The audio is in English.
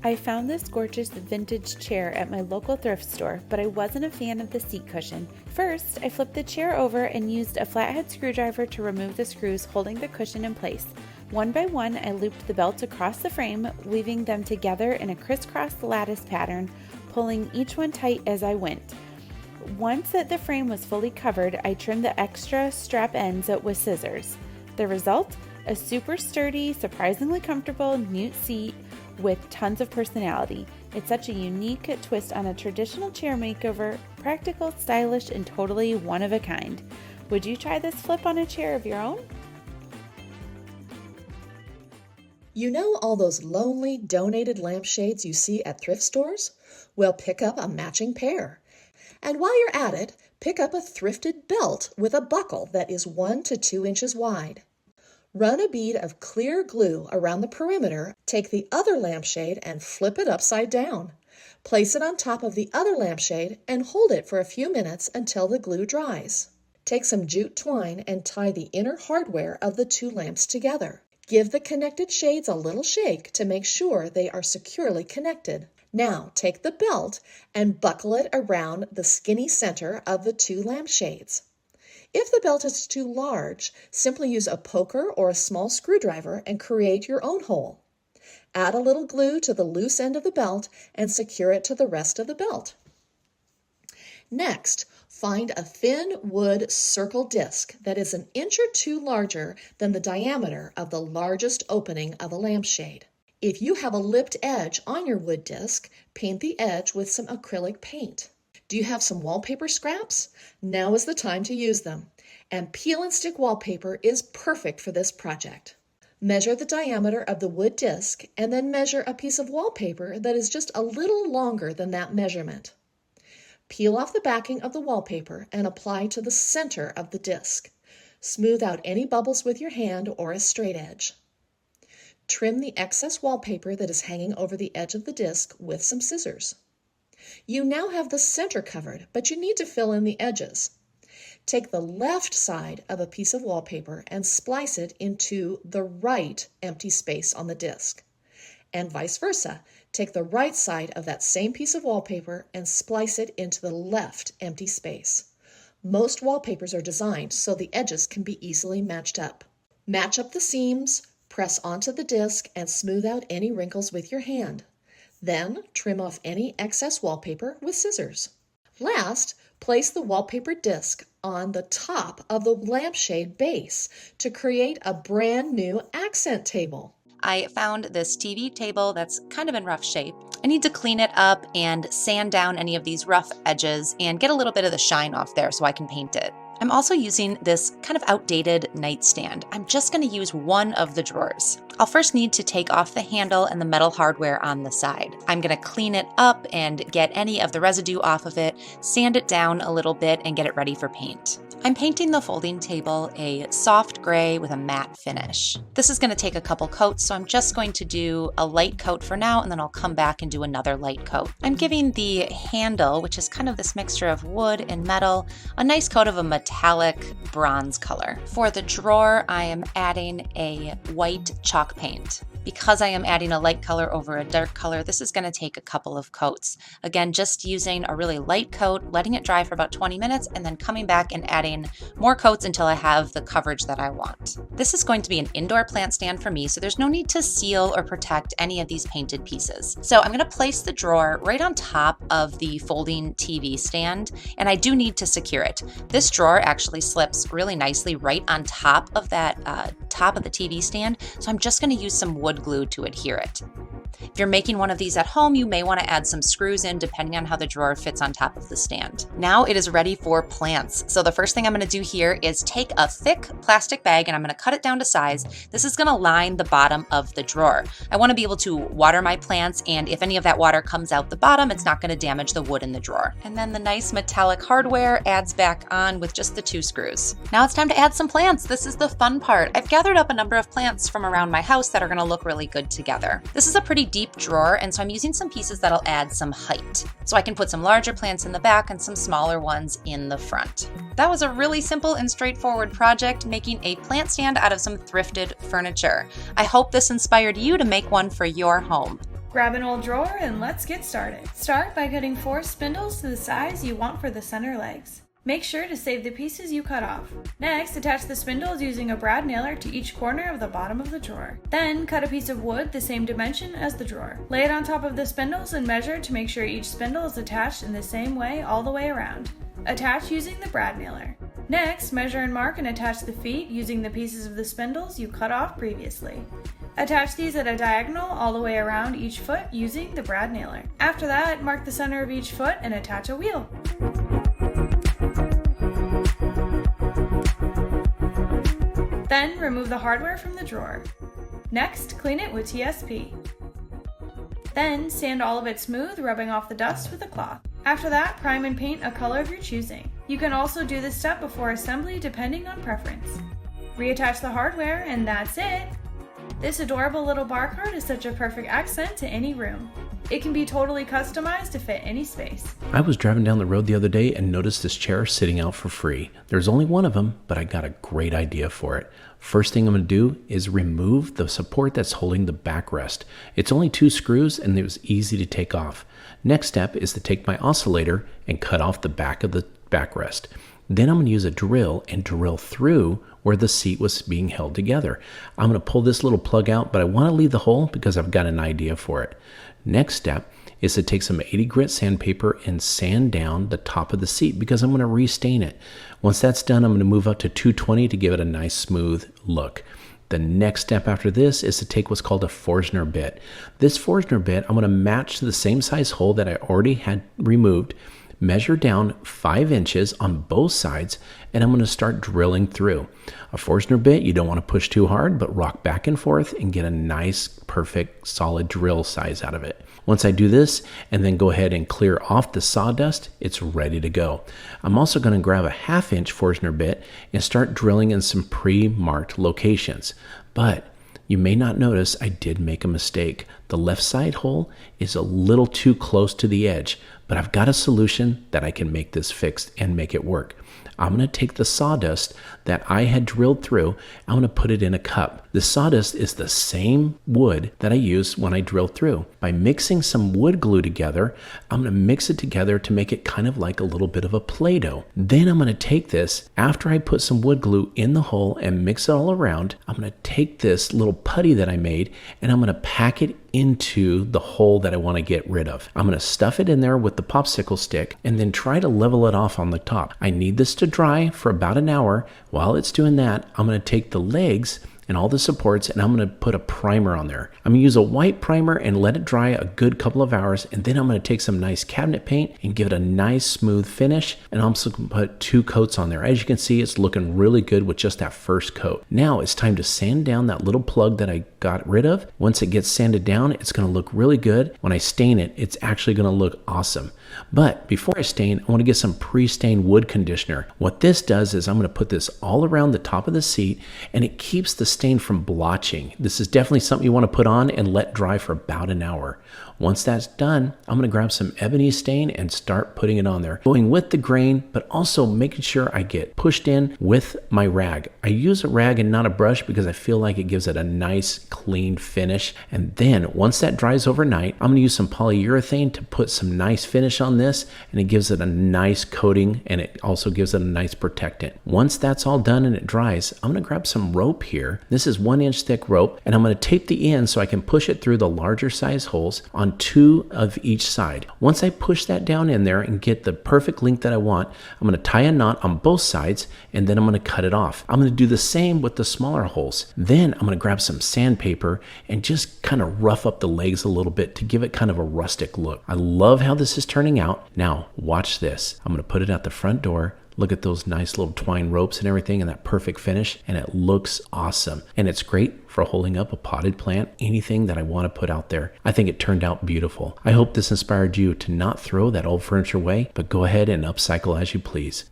I found this gorgeous vintage chair at my local thrift store, but I wasn't a fan of the seat cushion. First, I flipped the chair over and used a flathead screwdriver to remove the screws holding the cushion in place. One by one, I looped the belts across the frame, weaving them together in a crisscross lattice pattern, pulling each one tight as I went. Once the frame was fully covered, I trimmed the extra strap ends with scissors. The result? A super sturdy, surprisingly comfortable Newt seat with tons of personality. It's such a unique twist on a traditional chair makeover, practical, stylish, and totally one of a kind. Would you try this flip on a chair of your own? You know all those lonely donated lampshades you see at thrift stores? Well, pick up a matching pair. And while you're at it, pick up a thrifted belt with a buckle that is 1 to 2 inches wide. Run a bead of clear glue around the perimeter, take the other lampshade and flip it upside down. Place it on top of the other lampshade and hold it for a few minutes until the glue dries. Take some jute twine and tie the inner hardware of the two lamps together. Give the connected shades a little shake to make sure they are securely connected. Now take the belt and buckle it around the skinny center of the two lampshades. If the belt is too large, simply use a poker or a small screwdriver and create your own hole. Add a little glue to the loose end of the belt and secure it to the rest of the belt. Next, find a thin wood circle disc that is 1 inch or 2 larger than the diameter of the largest opening of a lampshade. If you have a lipped edge on your wood disc, paint the edge with some acrylic paint. Do you have some wallpaper scraps? Now is the time to use them. And peel and stick wallpaper is perfect for this project. Measure the diameter of the wood disc and then measure a piece of wallpaper that is just a little longer than that measurement. Peel off the backing of the wallpaper and apply to the center of the disc. Smooth out any bubbles with your hand or a straight edge. Trim the excess wallpaper that is hanging over the edge of the disc with some scissors. You now have the center covered, but you need to fill in the edges. Take the left side of a piece of wallpaper and splice it into the right empty space on the disc. And vice versa. Take the right side of that same piece of wallpaper and splice it into the left empty space. Most wallpapers are designed so the edges can be easily matched up. Match up the seams, press onto the disc, and smooth out any wrinkles with your hand. Then trim off any excess wallpaper with scissors. Last, place the wallpaper disc on the top of the lampshade base to create a brand new accent table. I found this TV table that's kind of in rough shape. I need to clean it up and sand down any of these rough edges and get a little bit of the shine off there so I can paint it. I'm also using this kind of outdated nightstand. I'm just going to use one of the drawers. I'll first need to take off the handle and the metal hardware on the side. I'm going to clean it up and get any of the residue off of it, sand it down a little bit, and get it ready for paint. I'm painting the folding table a soft gray with a matte finish. This is going to take a couple coats, so I'm just going to do a light coat for now, and then I'll come back and do another light coat. I'm giving the handle, which is kind of this mixture of wood and metal, a nice coat of a metallic bronze color. For the drawer, I am adding a white chalk paint. Because I am adding a light color over a dark color, this is going to take a couple of coats. Again, just using a really light coat, letting it dry for about 20 minutes, and then coming back and adding more coats until I have the coverage that I want. This is going to be an indoor plant stand for me, so there's no need to seal or protect any of these painted pieces. So I'm going to place the drawer right on top of the folding TV stand, and I do need to secure it. This drawer actually slips really nicely right on top of that top of the TV stand, so I'm just going to use some wood glue to adhere it. If you're making one of these at home, you may want to add some screws in depending on how the drawer fits on top of the stand. Now it is ready for plants. So the first thing I'm going to do here is take a thick plastic bag and I'm going to cut it down to size. This is going to line the bottom of the drawer. I want to be able to water my plants, and if any of that water comes out the bottom, it's not going to damage the wood in the drawer. And then the nice metallic hardware adds back on with just the 2 screws. Now it's time to add some plants. This is the fun part. I've gathered up a number of plants from around my house that are going to look really good together. This is a pretty deep drawer, and so I'm using some pieces that'll add some height. So I can put some larger plants in the back and some smaller ones in the front. That was a really simple and straightforward project, making a plant stand out of some thrifted furniture. I hope this inspired you to make one for your home. Grab an old drawer and let's get started. Start by cutting 4 spindles to the size you want for the center legs. Make sure to save the pieces you cut off. Next, attach the spindles using a brad nailer to each corner of the bottom of the drawer. Then, cut a piece of wood the same dimension as the drawer. Lay it on top of the spindles and measure to make sure each spindle is attached in the same way all the way around. Attach using the brad nailer. Next, measure and mark and attach the feet using the pieces of the spindles you cut off previously. Attach these at a diagonal all the way around each foot using the brad nailer. After that, mark the center of each foot and attach a wheel. Then, remove the hardware from the drawer. Next, clean it with TSP. Then, sand all of it smooth, rubbing off the dust with a cloth. After that, prime and paint a color of your choosing. You can also do this step before assembly depending on preference. Reattach the hardware, and that's it! This adorable little bar cart is such a perfect accent to any room. It can be totally customized to fit any space. I was driving down the road the other day and noticed this chair sitting out for free. There's only one of them, but I got a great idea for it. First thing I'm going to do is remove the support that's holding the backrest. It's only 2 screws and it was easy to take off. Next step is to take my oscillator and cut off the back of the backrest. Then I'm going to use a drill and drill through where the seat was being held together. I'm going to pull this little plug out, but I want to leave the hole because I've got an idea for it. Next step is to take some 80 grit sandpaper and sand down the top of the seat because I'm going to restain it. Once that's done, I'm going to move up to 220 to give it a nice smooth look. The next step after this is to take what's called a Forstner bit. This Forstner bit, I'm going to match to the same size hole that I already had removed, measure down 5 inches on both sides, and I'm going to start drilling through. A Forstner bit, you don't want to push too hard, but rock back and forth and get a nice, perfect, solid drill size out of it. Once I do this and then go ahead and clear off the sawdust, it's ready to go. I'm also going to grab a 1/2 inch Forstner bit and start drilling in some pre-marked locations. But you may not notice I did make a mistake. The left side hole is a little too close to the edge, but I've got a solution that I can make this fixed and make it work. I'm going to take the sawdust that I had drilled through, I'm going to put it in a cup. The sawdust is the same wood that I used when I drilled through. By mixing some wood glue together, I'm going to mix it together to make it kind of like a little bit of a Play-Doh. Then I'm going to take this, after I put some wood glue in the hole and mix it all around, I'm going to take this little putty that I made and I'm going to pack it into the hole that I want to get rid of. I'm going to stuff it in there with the popsicle stick and then try to level it off on the top. I need this to dry for about an hour. While it's doing that, I'm going to take the legs and all the supports and I'm going to put a primer on there. I'm going to use a white primer and let it dry a good couple of hours, and then I'm going to take some nice cabinet paint and give it a nice smooth finish, and I'm also going to put 2 coats on there. As you can see, it's looking really good with just that first coat. Now it's time to sand down that little plug that I got rid of. Once it gets sanded down, it's going to look really good. When I stain it, it's actually going to look awesome. But before I stain, I want to get some pre-stained wood conditioner. What this does is I'm going to put this all around the top of the seat and it keeps the stain from blotching. This is definitely something you want to put on and let dry for about an hour. Once that's done, I'm going to grab some ebony stain and start putting it on there, going with the grain, but also making sure I get pushed in with my rag. I use a rag and not a brush because I feel like it gives it a nice clean finish. And then once that dries overnight, I'm going to use some polyurethane to put some nice finish on this, and it gives it a nice coating and it also gives it a nice protectant. Once that's all done and it dries, I'm going to grab some rope here. This is 1 inch thick rope, and I'm going to tape the end so I can push it through the larger size holes on 2 of each side. Once I push that down in there and get the perfect length that I want, I'm going to tie a knot on both sides and then I'm going to cut it off. I'm going to do the same with the smaller holes. Then I'm going to grab some sandpaper and just kind of rough up the legs a little bit to give it kind of a rustic look. I love how this is turning out. Now watch this. I'm going to put it at the front door. Look at those nice little twine ropes and everything and that perfect finish, and it looks awesome. And it's great for holding up a potted plant, anything that I want to put out there. I think it turned out beautiful. I hope this inspired you to not throw that old furniture away, but go ahead and upcycle as you please.